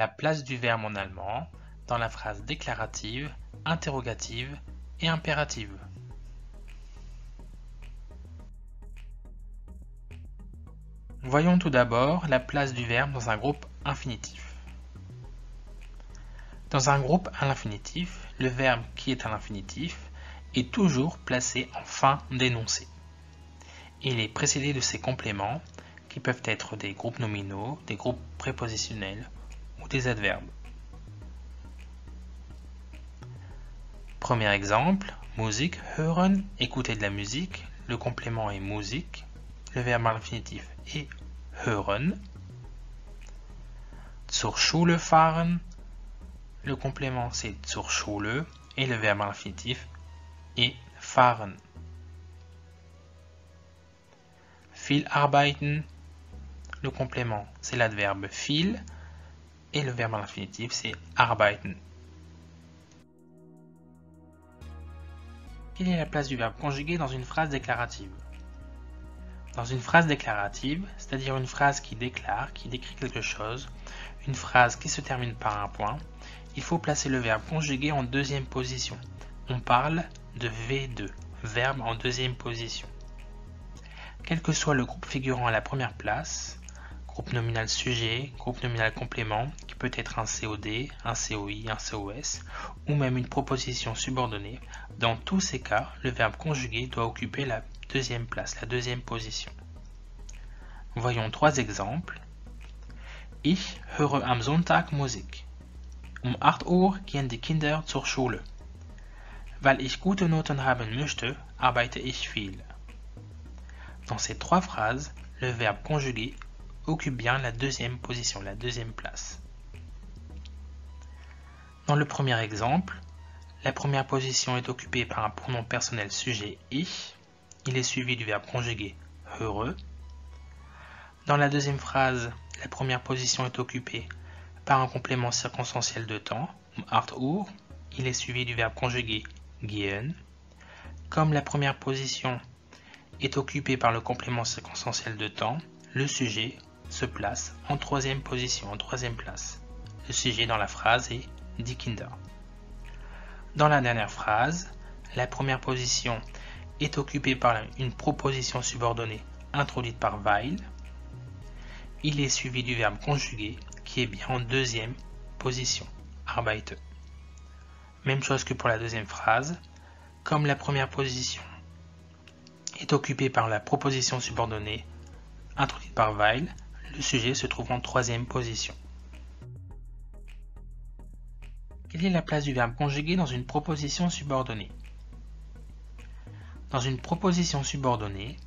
la place du verbe en allemand dans la phrase déclarative, interrogative et impérative. Voyons tout d'abord la place du verbe dans un groupe infinitif. Dans un groupe à l'infinitif, le verbe qui est à l'infinitif est toujours placé en fin d'énoncé. Il est précédé de ses compléments qui peuvent être des groupes nominaux, des groupes prépositionnels ou des adverbes. Premier exemple, Musik hören, écouter de la musique, le complément est Musik, le verbe à l'infinitif est hören. Zur Schule fahren, le complément c'est zur Schule et le verbe à l'infinitif est fahren. Viel arbeiten, le complément c'est l'adverbe viel et le verbe à l'infinitif c'est arbeiten. Quelle est la place du verbe conjugué dans une phrase déclarative? Dans une phrase déclarative, c'est-à-dire une phrase qui déclare, qui décrit quelque chose, une phrase qui se termine par un point, il faut placer le verbe conjugué en deuxième position. On parle de V2, verbe en deuxième position. Quel que soit le groupe figurant à la première place, groupe nominal sujet, groupe nominal complément, qui peut être un COD, un COI, un COS, ou même une proposition subordonnée, dans tous ces cas, le verbe conjugué doit occuper la deuxième place, la deuxième position. Voyons trois exemples. Ich höre am Sonntag Musik. 8 Uhr gehen die Kinder zur Schule. Weil ich gute Noten haben möchte, arbeite ich viel. Dans ces trois phrases, le verbe conjugué occupe bien la deuxième position, la deuxième place. Dans le premier exemple, la première position est occupée par un pronom personnel sujet ich. Il est suivi du verbe conjugué höre. Dans la deuxième phrase, la première position est occupée par un complément circonstanciel de temps, 8 Uhr. Il est suivi du verbe conjugué gehen. Comme la première position est occupée par le complément circonstanciel de temps, le sujet se place en troisième position, en troisième place. Le sujet dans la phrase est die Kinder. Dans la dernière phrase, la première position est occupée par une proposition subordonnée introduite par weil. Il est suivi du verbe conjugué qui est bien en deuxième position, arbeite. Même chose que pour la deuxième phrase, comme la première position est occupée par la proposition subordonnée introduite par weil, le sujet se trouve en troisième position. Quelle est la place du verbe conjugué dans une proposition subordonnée? Dans une proposition subordonnée,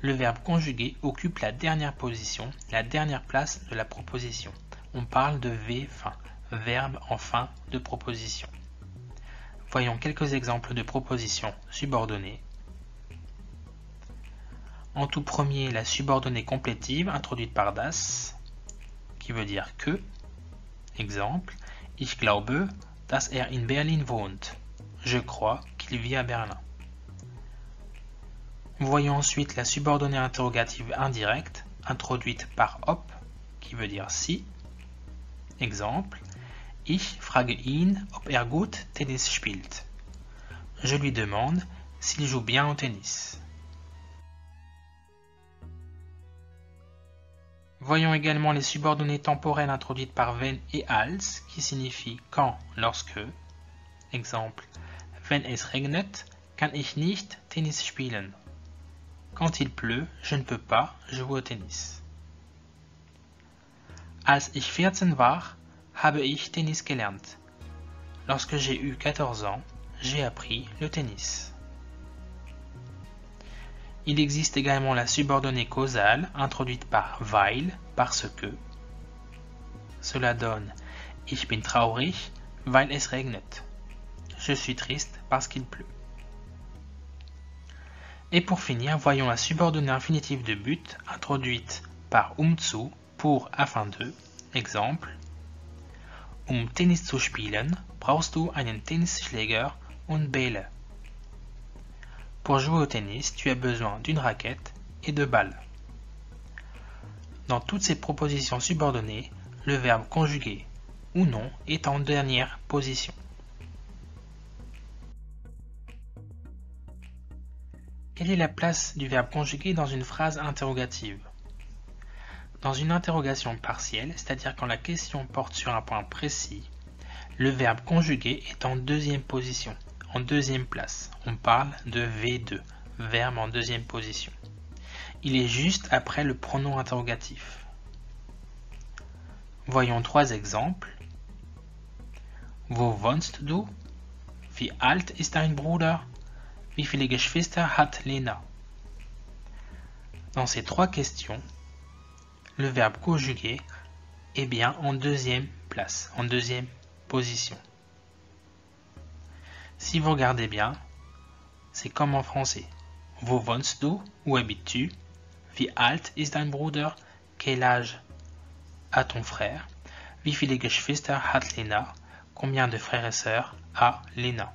le verbe conjugué occupe la dernière position, la dernière place de la proposition. On parle de V fin, verbe en fin de proposition. Voyons quelques exemples de propositions subordonnées. En tout premier, la subordonnée complétive introduite par das, qui veut dire que. Exemple, ich glaube, dass in Berlin wohnt. Je crois qu'il vit à Berlin. Voyons ensuite la subordonnée interrogative indirecte, introduite par ob, qui veut dire si. Exemple, ich frage ihn, ob gut Tennis spielt. Je lui demande s'il joue bien au tennis. Voyons également les subordonnées temporelles introduites par wenn et als, qui signifient quand, lorsque. Exemple, wenn es regnet, kann ich nicht Tennis spielen. Quand il pleut, je ne peux pas jouer au tennis. Als ich 14 war, habe ich Tennis gelernt. Lorsque j'ai eu 14 ans, j'ai appris le tennis. Il existe également la subordonnée causale introduite par weil, parce que. Cela donne Ich bin traurig, weil es regnet. Je suis triste parce qu'il pleut. Et pour finir, voyons la subordonnée infinitive de but introduite par zu pour afin de. Exemple, Tennis zu spielen, brauchst du einen Tennisschläger und Bälle. Pour jouer au tennis, tu as besoin d'une raquette et de balles. Dans toutes ces propositions subordonnées, le verbe conjugué ou non est en dernière position. Quelle est la place du verbe conjugué dans une phrase interrogative? Dans une interrogation partielle, c'est-à-dire quand la question porte sur un point précis, le verbe conjugué est en deuxième position, en deuxième place. On parle de V2, verbe en deuxième position. Il est juste après le pronom interrogatif. Voyons 3 exemples. Wo wohnst du? Wie alt ist dein Bruder? Wie viele Geschwister hat Lena? Dans ces 3 questions, le verbe conjugué est bien en deuxième place, en deuxième position. Si vous regardez bien, c'est comme en français. Wo wohnst du? Où habites-tu? Wie alt ist dein Bruder? Quel âge a ton frère? Wie viele Geschwister hat Lena? Combien de frères et sœurs a Lena?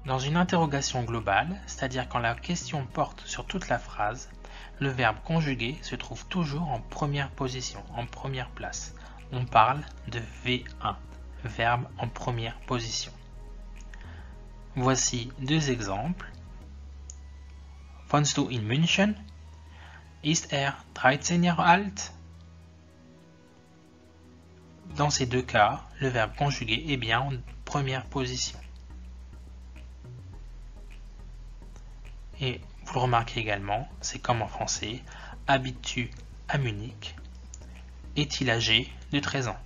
Dans une interrogation globale, c'est-à-dire quand la question porte sur toute la phrase, le verbe conjugué se trouve toujours en première position, en première place. On parle de V1, verbe en première position. Voici 2 exemples. Wohnst du in München? Ist 13 Jahre alt? Dans ces 2 cas, le verbe conjugué est bien en première position. Et vous le remarquez également, c'est comme en français, habites-tu à Munich? Est-il âgé de 13 ans?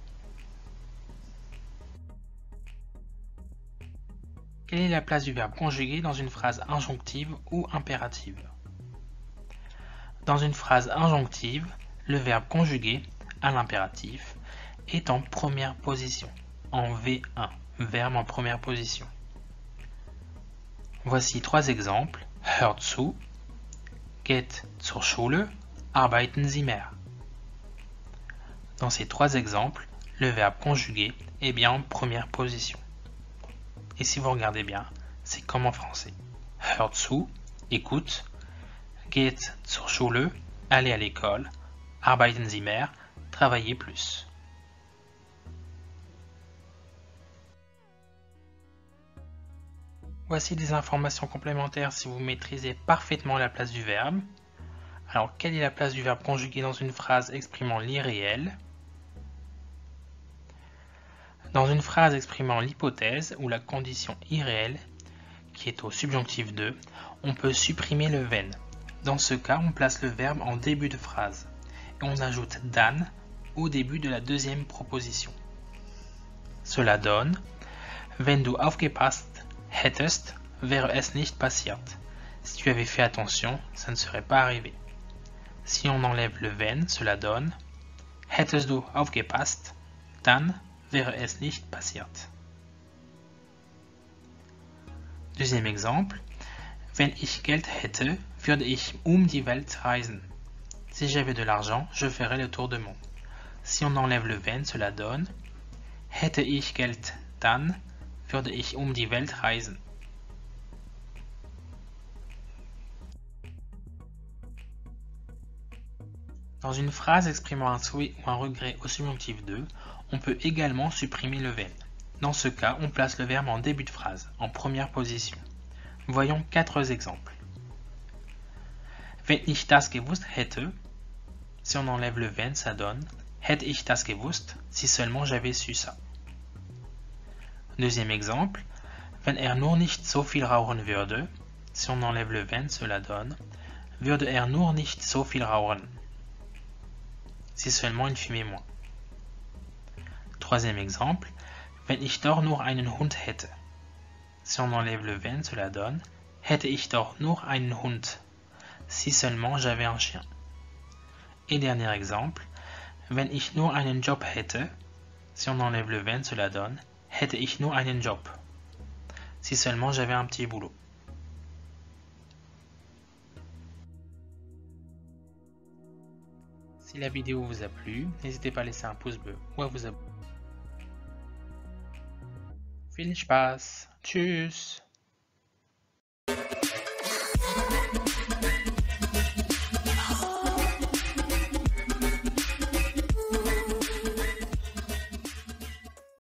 Quelle est la place du verbe conjugué dans une phrase injonctive ou impérative? Dans une phrase injonctive, le verbe conjugué à l'impératif est en première position, en V1, verbe en première position. Voici 3 exemples. Hört zu, geht zur Schule, arbeiten Sie mehr. Dans ces 3 exemples, le verbe conjugué est bien en première position. Et si vous regardez bien, c'est comme en français. Hört zu, écoute, geht zur Schule, aller à l'école, arbeiten Sie mehr, travailler plus. Voici des informations complémentaires si vous maîtrisez parfaitement la place du verbe. Alors, quelle est la place du verbe conjugué dans une phrase exprimant l'irréel? Dans une phrase exprimant l'hypothèse ou la condition irréelle, qui est au subjonctif 2, on peut supprimer le wenn. Dans ce cas, on place le verbe en début de phrase et on ajoute dann au début de la deuxième proposition. Cela donne Wenn du aufgepasst hättest, wäre es nicht passiert. Si tu avais fait attention, ça ne serait pas arrivé. Si on enlève le wenn, cela donne Hättest du aufgepasst, dann wäre es nicht passiert. Deuxième exemple. Wenn ich Geld hätte, würde ich die Welt reisen. Si j'avais de l'argent, je ferais le tour du monde. Si on enlève le wenn, cela donne Hätte ich Geld, dann würde ich die Welt reisen. Dans une phrase exprimant un souhait ou un regret au subjonctif 2, on peut également supprimer le wenn. Dans ce cas, on place le verbe en début de phrase, en première position. Voyons 4 exemples. Wenn ich das gewusst hätte, si on enlève le wenn, ça donne Hätte ich das gewusst, si seulement j'avais su ça. Deuxième exemple, wenn nur nicht so viel rauchen würde, si on enlève le wenn, cela donne würde nur nicht so viel rauchen, si seulement il fumait moins. Troisième exemple, wenn ich doch nur einen Hund hätte, si on enlève le wenn, cela donne hätte ich doch nur einen Hund, si seulement j'avais un chien. Et dernier exemple, wenn ich nur einen Job hätte, si on enlève le wenn, cela donne hätte ich nur einen Job, si seulement j'avais un petit boulot. Si la vidéo vous a plu, n'hésitez pas à laisser un pouce bleu ou à vous abonner. Viel Spaß, tschüss.